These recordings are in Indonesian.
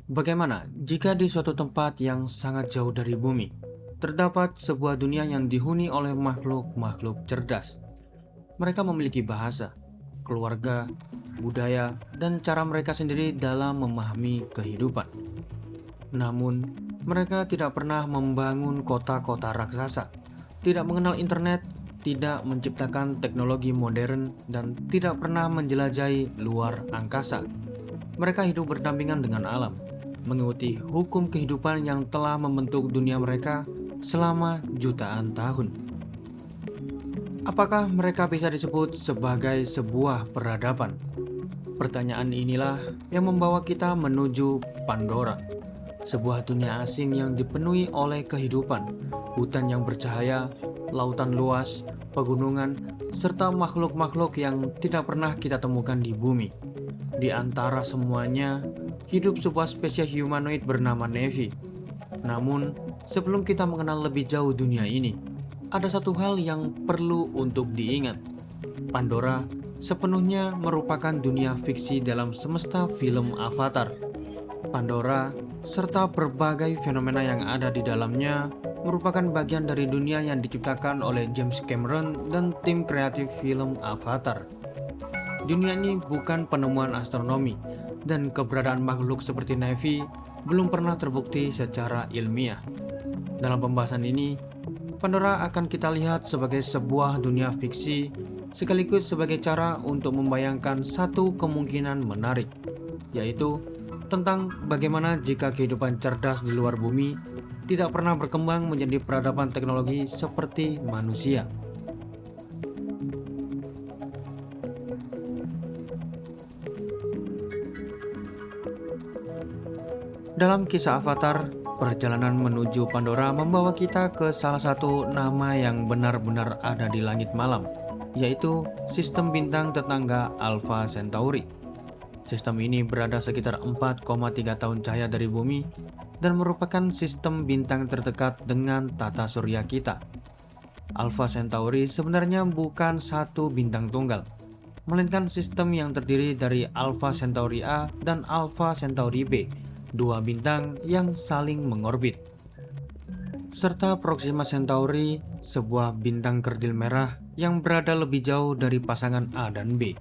Bagaimana jika di suatu tempat yang sangat jauh dari bumi, terdapat sebuah dunia yang dihuni oleh makhluk-makhluk cerdas? Mereka memiliki bahasa, keluarga, budaya, dan cara mereka sendiri dalam memahami kehidupan. Namun, mereka tidak pernah membangun kota-kota raksasa, tidak mengenal internet, tidak menciptakan teknologi modern, dan tidak pernah menjelajahi luar angkasa. Mereka hidup berdampingan dengan alam, mengikuti hukum kehidupan yang telah membentuk dunia mereka selama jutaan tahun. Apakah mereka bisa disebut sebagai sebuah peradaban? Pertanyaan inilah yang membawa kita menuju Pandora, sebuah dunia asing yang dipenuhi oleh kehidupan, hutan yang bercahaya, lautan luas, pegunungan, serta makhluk-makhluk yang tidak pernah kita temukan di bumi. Di antara semuanya, hidup sebuah spesies humanoid bernama Nevi. Namun, sebelum kita mengenal lebih jauh dunia ini, ada satu hal yang perlu untuk diingat. Pandora sepenuhnya merupakan dunia fiksi dalam semesta film Avatar. Pandora serta berbagai fenomena yang ada di dalamnya merupakan bagian dari dunia yang diciptakan oleh James Cameron dan tim kreatif film Avatar. Dunia ini bukan penemuan astronomi, dan keberadaan makhluk seperti Na'vi belum pernah terbukti secara ilmiah. Dalam pembahasan ini, Pandora akan kita lihat sebagai sebuah dunia fiksi, sekaligus sebagai cara untuk membayangkan satu kemungkinan menarik, yaitu tentang bagaimana jika kehidupan cerdas di luar bumi tidak pernah berkembang menjadi peradaban teknologi seperti manusia. Dalam kisah Avatar, perjalanan menuju Pandora membawa kita ke salah satu nama yang benar-benar ada di langit malam, yaitu sistem bintang tetangga Alpha Centauri. Sistem ini berada sekitar 4,3 tahun cahaya dari bumi dan merupakan sistem bintang terdekat dengan tata surya kita. Alpha Centauri sebenarnya bukan satu bintang tunggal, melainkan sistem yang terdiri dari Alpha Centauri A dan Alpha Centauri B, dua bintang yang saling mengorbit, serta Proxima Centauri, sebuah bintang kerdil merah yang berada lebih jauh dari pasangan A dan B.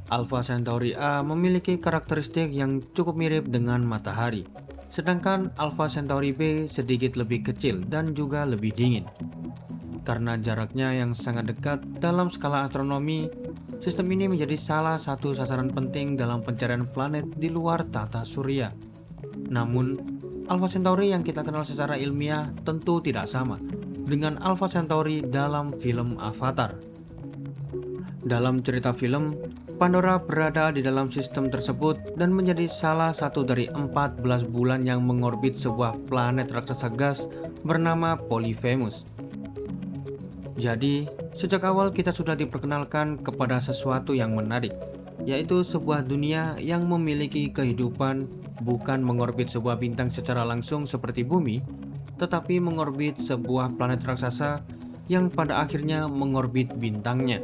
Alpha Centauri A memiliki karakteristik yang cukup mirip dengan matahari, sedangkan Alpha Centauri B sedikit lebih kecil dan juga lebih dingin. Karena jaraknya yang sangat dekat dalam skala astronomi, sistem ini menjadi salah satu sasaran penting dalam pencarian planet di luar tata surya. Namun, Alpha Centauri yang kita kenal secara ilmiah tentu tidak sama dengan Alpha Centauri dalam film Avatar. Dalam cerita film, Pandora berada di dalam sistem tersebut dan menjadi salah satu dari 14 bulan yang mengorbit sebuah planet raksasa gas bernama Polyphemus. Jadi, sejak awal kita sudah diperkenalkan kepada sesuatu yang menarik, yaitu sebuah dunia yang memiliki kehidupan bukan mengorbit sebuah bintang secara langsung seperti bumi, tetapi mengorbit sebuah planet raksasa yang pada akhirnya mengorbit bintangnya.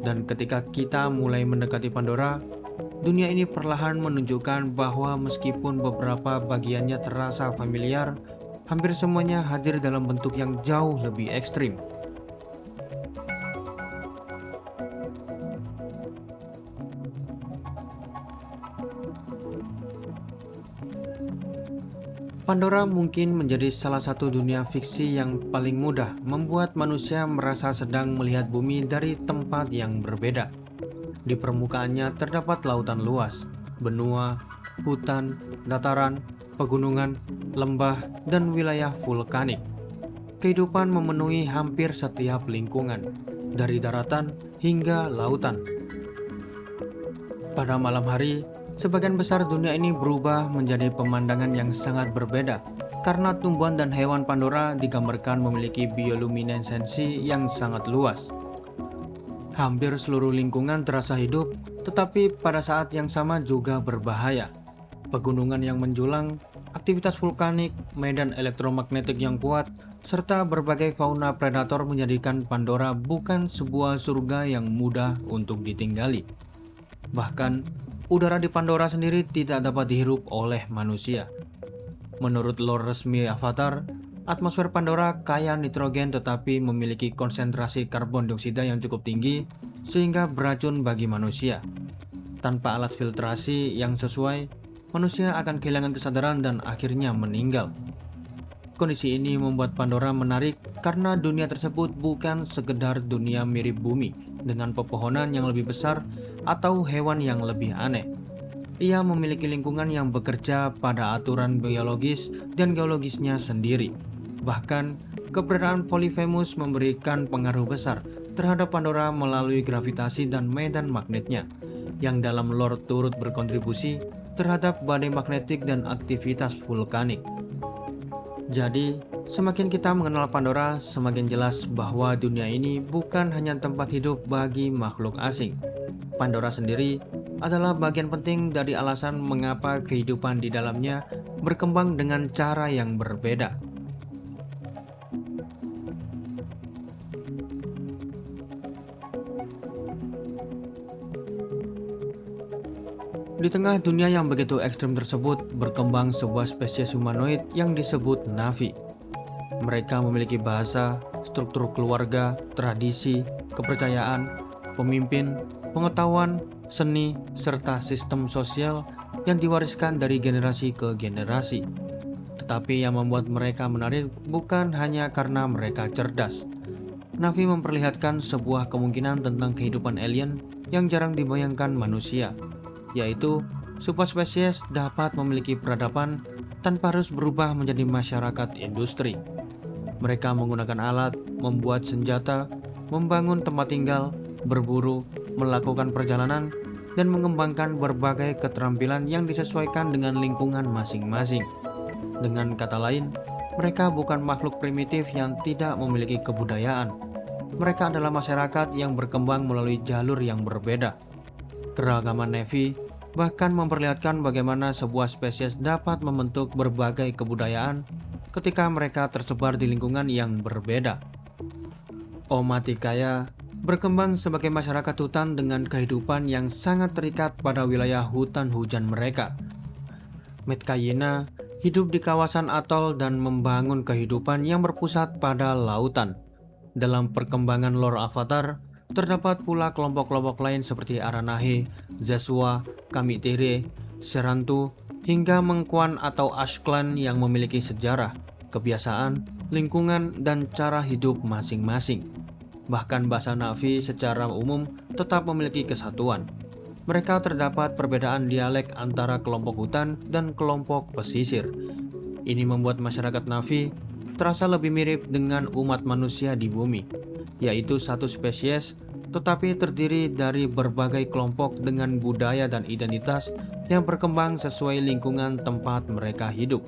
Dan ketika kita mulai mendekati Pandora, dunia ini perlahan menunjukkan bahwa meskipun beberapa bagiannya terasa familiar, hampir semuanya hadir dalam bentuk yang jauh lebih ekstrim. Pandora mungkin menjadi salah satu dunia fiksi yang paling mudah membuat manusia merasa sedang melihat bumi dari tempat yang berbeda. Di permukaannya terdapat lautan luas, benua, hutan, dataran, pegunungan, lembah, dan wilayah vulkanik. Kehidupan memenuhi hampir setiap lingkungan, dari daratan hingga lautan. Pada malam hari, sebagian besar dunia ini berubah menjadi pemandangan yang sangat berbeda karena tumbuhan dan hewan Pandora digambarkan memiliki bioluminesensi yang sangat luas. Hampir seluruh lingkungan terasa hidup, tetapi pada saat yang sama juga berbahaya. Pegunungan yang menjulang, aktivitas vulkanik, medan elektromagnetik yang kuat, serta berbagai fauna predator menjadikan Pandora bukan sebuah surga yang mudah untuk ditinggali. Bahkan, Udara di Pandora sendiri tidak dapat dihirup oleh manusia. Menurut lore resmi Avatar, atmosfer Pandora kaya nitrogen tetapi memiliki konsentrasi karbon dioksida yang cukup tinggi sehingga beracun bagi manusia. Tanpa alat filtrasi yang sesuai, manusia akan kehilangan kesadaran dan akhirnya meninggal. Kondisi ini membuat Pandora menarik karena dunia tersebut bukan sekedar dunia mirip bumi dengan pepohonan yang lebih besar atau hewan yang lebih aneh. Ia memiliki lingkungan yang bekerja pada aturan biologis dan geologisnya sendiri. Bahkan, keberadaan Polyphemus memberikan pengaruh besar terhadap Pandora melalui gravitasi dan medan magnetnya, yang dalam lore turut berkontribusi terhadap badai magnetik dan aktivitas vulkanik. Jadi, semakin kita mengenal Pandora, semakin jelas bahwa dunia ini bukan hanya tempat hidup bagi makhluk asing. Pandora sendiri adalah bagian penting dari alasan mengapa kehidupan di dalamnya berkembang dengan cara yang berbeda. Di tengah dunia yang begitu ekstrim tersebut, berkembang sebuah spesies humanoid yang disebut Na'vi. Mereka memiliki bahasa, struktur keluarga, tradisi, kepercayaan, pemimpin, pengetahuan, seni, serta sistem sosial yang diwariskan dari generasi ke generasi. Tetapi yang membuat mereka menarik bukan hanya karena mereka cerdas. Na'vi memperlihatkan sebuah kemungkinan tentang kehidupan alien yang jarang dibayangkan manusia, yaitu sebuah spesies dapat memiliki peradaban tanpa harus berubah menjadi masyarakat industri. Mereka menggunakan alat, membuat senjata, membangun tempat tinggal, berburu, melakukan perjalanan, dan mengembangkan berbagai keterampilan yang disesuaikan dengan lingkungan masing-masing. Dengan kata lain, mereka bukan makhluk primitif yang tidak memiliki kebudayaan. Mereka adalah masyarakat yang berkembang melalui jalur yang berbeda. Keragaman Na'vi bahkan memperlihatkan bagaimana sebuah spesies dapat membentuk berbagai kebudayaan ketika mereka tersebar di lingkungan yang berbeda. Omaticaya berkembang sebagai masyarakat hutan dengan kehidupan yang sangat terikat pada wilayah hutan hujan mereka. Metkayina hidup di kawasan atol dan membangun kehidupan yang berpusat pada lautan. Dalam perkembangan lore Avatar, terdapat pula kelompok-kelompok lain seperti Aranahe, Zeswa, Kamitere, Serantu, hingga Mengkuan atau Ash Clan yang memiliki sejarah, kebiasaan, lingkungan, dan cara hidup masing-masing. Bahkan bahasa Na'vi secara umum tetap memiliki kesatuan. Mereka terdapat perbedaan dialek antara kelompok hutan dan kelompok pesisir. Ini membuat masyarakat Na'vi terasa lebih mirip dengan umat manusia di bumi, yaitu satu spesies tetapi terdiri dari berbagai kelompok dengan budaya dan identitas yang berkembang sesuai lingkungan tempat mereka hidup.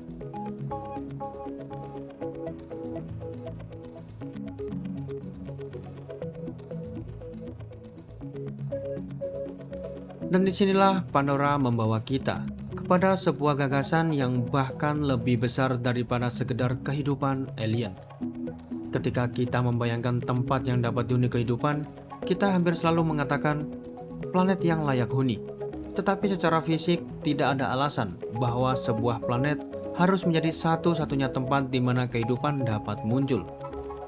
Dan disinilah Pandora membawa kita kepada sebuah gagasan yang bahkan lebih besar daripada sekedar kehidupan alien. Ketika kita membayangkan tempat yang dapat dihuni kehidupan, kita hampir selalu mengatakan planet yang layak huni. Tetapi secara fisik tidak ada alasan bahwa sebuah planet harus menjadi satu-satunya tempat di mana kehidupan dapat muncul.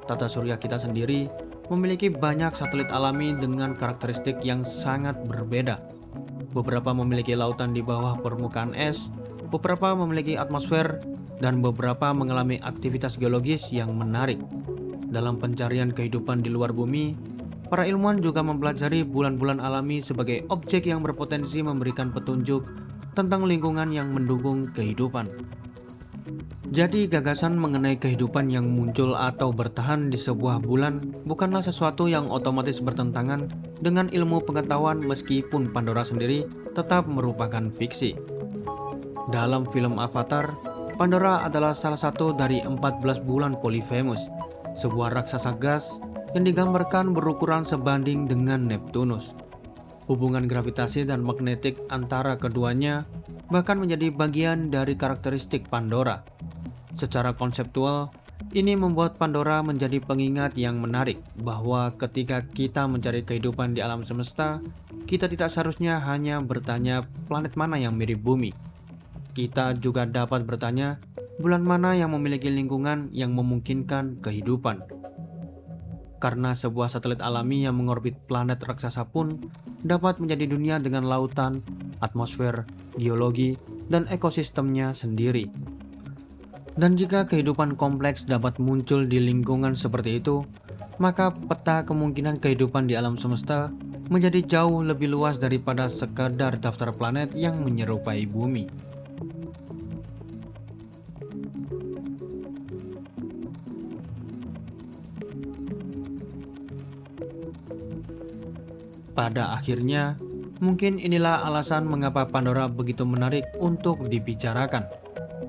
Tata surya kita sendiri memiliki banyak satelit alami dengan karakteristik yang sangat berbeda. Beberapa memiliki lautan di bawah permukaan es, beberapa memiliki atmosfer, dan beberapa mengalami aktivitas geologis yang menarik. Dalam pencarian kehidupan di luar bumi, para ilmuwan juga mempelajari bulan-bulan alami sebagai objek yang berpotensi memberikan petunjuk tentang lingkungan yang mendukung kehidupan. Jadi gagasan mengenai kehidupan yang muncul atau bertahan di sebuah bulan bukanlah sesuatu yang otomatis bertentangan dengan ilmu pengetahuan, meskipun Pandora sendiri tetap merupakan fiksi. Dalam film Avatar, Pandora adalah salah satu dari 14 bulan Polyphemus, sebuah raksasa gas yang digambarkan berukuran sebanding dengan Neptunus. Hubungan gravitasi dan magnetik antara keduanya bahkan menjadi bagian dari karakteristik Pandora. Secara konseptual, ini membuat Pandora menjadi pengingat yang menarik bahwa ketika kita mencari kehidupan di alam semesta, kita tidak seharusnya hanya bertanya planet mana yang mirip bumi. Kita juga dapat bertanya bulan mana yang memiliki lingkungan yang memungkinkan kehidupan. Karena sebuah satelit alami yang mengorbit planet raksasa pun dapat menjadi dunia dengan lautan, atmosfer, geologi, dan ekosistemnya sendiri. Dan jika kehidupan kompleks dapat muncul di lingkungan seperti itu, maka peta kemungkinan kehidupan di alam semesta menjadi jauh lebih luas daripada sekadar daftar planet yang menyerupai bumi. Pada akhirnya, mungkin inilah alasan mengapa Pandora begitu menarik untuk dibicarakan.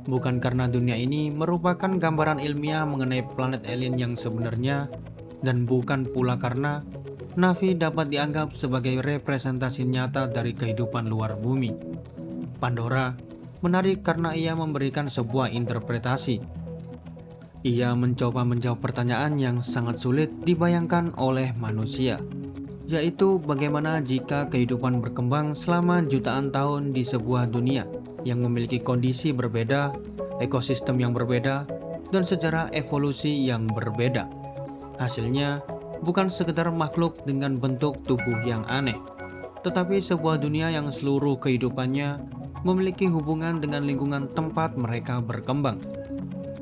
Bukan karena dunia ini merupakan gambaran ilmiah mengenai planet alien yang sebenarnya, dan bukan pula karena Na'vi dapat dianggap sebagai representasi nyata dari kehidupan luar bumi. Pandora menarik karena ia memberikan sebuah interpretasi. Ia mencoba menjawab pertanyaan yang sangat sulit dibayangkan oleh manusia, yaitu bagaimana jika kehidupan berkembang selama jutaan tahun di sebuah dunia yang memiliki kondisi berbeda, ekosistem yang berbeda, dan sejarah evolusi yang berbeda. Hasilnya bukan sekedar makhluk dengan bentuk tubuh yang aneh, tetapi sebuah dunia yang seluruh kehidupannya memiliki hubungan dengan lingkungan tempat mereka berkembang.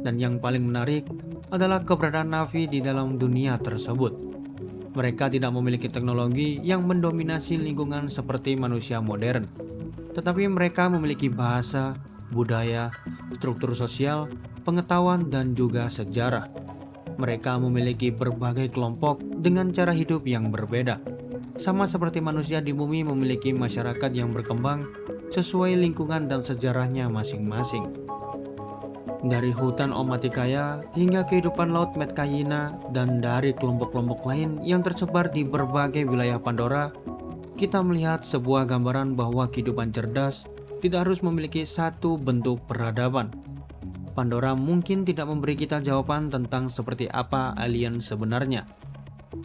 Dan yang paling menarik adalah keberadaan Na'vi di dalam dunia tersebut. Mereka tidak memiliki teknologi yang mendominasi lingkungan seperti manusia modern, tetapi mereka memiliki bahasa, budaya, struktur sosial, pengetahuan, dan juga sejarah. Mereka memiliki berbagai kelompok dengan cara hidup yang berbeda, sama seperti manusia di bumi memiliki masyarakat yang berkembang sesuai lingkungan dan sejarahnya masing-masing. Dari hutan Omaticaya hingga kehidupan laut Metkayina dan dari kelompok-kelompok lain yang tersebar di berbagai wilayah Pandora, kita melihat sebuah gambaran bahwa kehidupan cerdas tidak harus memiliki satu bentuk peradaban. Pandora mungkin tidak memberi kita jawaban tentang seperti apa alien sebenarnya,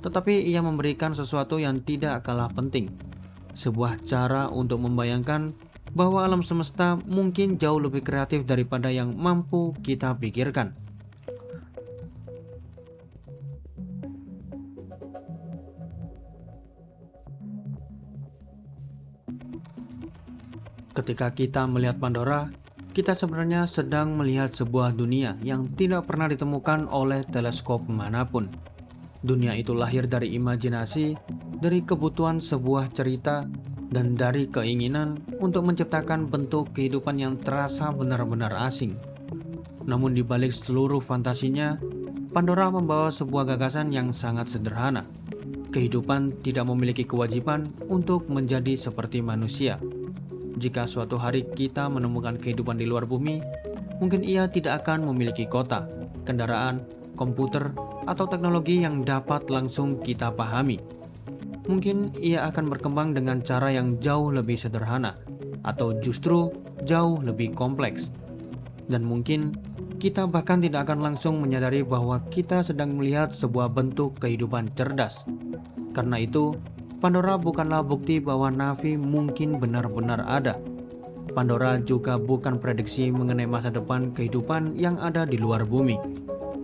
tetapi ia memberikan sesuatu yang tidak kalah penting, sebuah cara untuk membayangkan bahwa alam semesta mungkin jauh lebih kreatif daripada yang mampu kita pikirkan. Ketika kita melihat Pandora, kita sebenarnya sedang melihat sebuah dunia yang tidak pernah ditemukan oleh teleskop manapun. Dunia itu lahir dari imajinasi, dari kebutuhan sebuah cerita, dan dari keinginan untuk menciptakan bentuk kehidupan yang terasa benar-benar asing. Namun di balik seluruh fantasinya, Pandora membawa sebuah gagasan yang sangat sederhana. Kehidupan tidak memiliki kewajiban untuk menjadi seperti manusia. Jika suatu hari kita menemukan kehidupan di luar bumi, mungkin ia tidak akan memiliki kota, kendaraan, komputer, atau teknologi yang dapat langsung kita pahami. Mungkin ia akan berkembang dengan cara yang jauh lebih sederhana, atau justru jauh lebih kompleks. Dan mungkin kita bahkan tidak akan langsung menyadari bahwa kita sedang melihat sebuah bentuk kehidupan cerdas. Karena itu, Pandora bukanlah bukti bahwa Na'vi mungkin benar-benar ada. Pandora juga bukan prediksi mengenai masa depan kehidupan yang ada di luar bumi.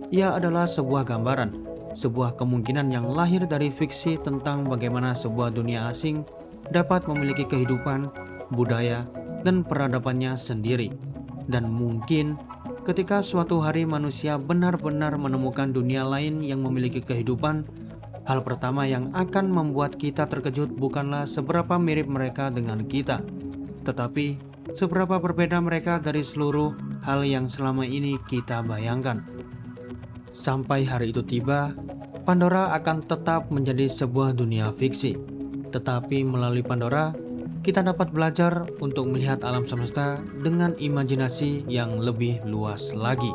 Ia adalah sebuah gambaran, sebuah kemungkinan yang lahir dari fiksi tentang bagaimana sebuah dunia asing dapat memiliki kehidupan, budaya, dan peradabannya sendiri. Dan mungkin ketika suatu hari manusia benar-benar menemukan dunia lain yang memiliki kehidupan, hal pertama yang akan membuat kita terkejut bukanlah seberapa mirip mereka dengan kita, tetapi seberapa berbeda mereka dari seluruh hal yang selama ini kita bayangkan. Sampai hari itu tiba, Pandora akan tetap menjadi sebuah dunia fiksi. Tetapi melalui Pandora, kita dapat belajar untuk melihat alam semesta dengan imajinasi yang lebih luas lagi.